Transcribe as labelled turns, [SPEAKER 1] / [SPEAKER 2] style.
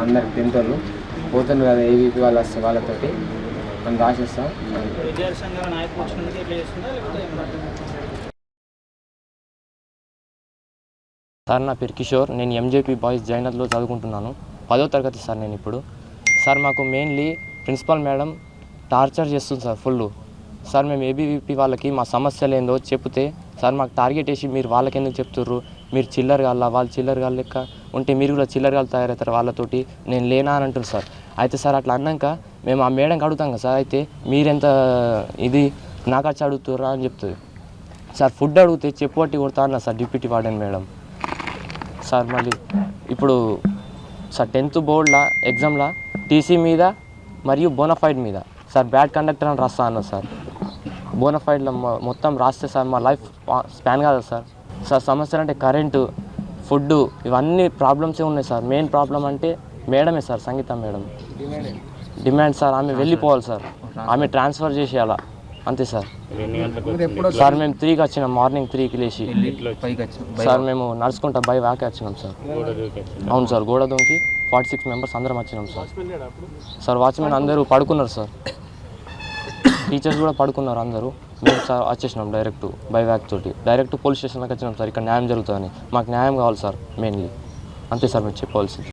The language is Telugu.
[SPEAKER 1] అందరికి తింటారు పోతాను కదా ఏవీపీ వాళ్ళు వస్తే వాళ్ళతోటి మనం రాసేస్తాం.
[SPEAKER 2] సార్ నా పేరు కిషోర్, నేను ఎంజేపీ బాయ్స్ జైనత్లో చదువుకుంటున్నాను. 10వ తరగతి సార్ నేను ఇప్పుడు. సార్ మాకు మెయిన్లీ ప్రిన్సిపల్ మేడం టార్చర్ చేస్తుంది సార్ ఫుల్. సార్ మేము ఏబీవీపీ వాళ్ళకి మా సమస్యలు ఏందో చెప్తే సార్ మాకు టార్గెట్ వేసి మీరు వాళ్ళకి ఎందుకు చెప్తుర్రు, మీరు చిల్లరగాళ్ళ వాళ్ళు చిల్లరగాళ్ళ లెక్క ఉంటే మీరు కూడా చిల్లరగాళ్ళు తయారవుతారు వాళ్ళతోటి, నేను లేనా అని అంటారు సార్. అయితే సార్ అట్లా అన్నాక మేము ఆ మేడంకి అడుగుతాం కదా సార్, అయితే మీరెంత ఇది నాకు వచ్చి అడుగుతుర్రా అని చెప్తుంది సార్. ఫుడ్ అడిగితే చెప్పబట్టి కొడతా అన్నా sir deputy warden madam. Sir మళ్ళీ ఇప్పుడు సార్ 10th బోర్డులో ఎగ్జామ్లో టీసీ మీద మరియు బోనఫైడ్ మీద సార్ బ్యాడ్ కండక్టర్ అని రాస్తా అన్నారు సార్. బోనఫైడ్లో మొత్తం రాస్తే సార్ మా లైఫ్ స్పాన్ కాదు సార్. సార్ సమస్యలు అంటే కరెంటు, ఫుడ్డు ఇవన్నీ ప్రాబ్లమ్సే ఉన్నాయి సార్. మెయిన్ ప్రాబ్లం అంటే మేడమే సార్, సంగీత మేడం డిమాండ్ సార్. ఆమె వెళ్ళిపోవాలి సార్, ఆమె ట్రాన్స్ఫర్ చేసేయాలా అంతే సార్. సార్ మేము 3కి వచ్చినాం, మార్నింగ్ 3కి లేచి సార్ మేము నడుచుకుంటా బై వాకే వచ్చినాం సార్. అవును సార్, గోడ దొంకి 46 మెంబర్స్ అందరం వచ్చినాం సార్. సార్ వాచ్మెన్ అందరూ పడుకున్నారు సార్, టీచర్స్ కూడా పడుకున్నారు అందరూ. మేము సార్ వచ్చేసినాం డైరెక్ట్ బై వ్యాక్ తోటి డైరెక్ట్ పోలీస్ స్టేషన్కి వచ్చినాం సార్. ఇక్కడ న్యాయం జరుగుతుందని మాకు న్యాయం కావాలి సార్ మెయిన్లీ, అంతే సార్ మేము చెప్పవలసింది.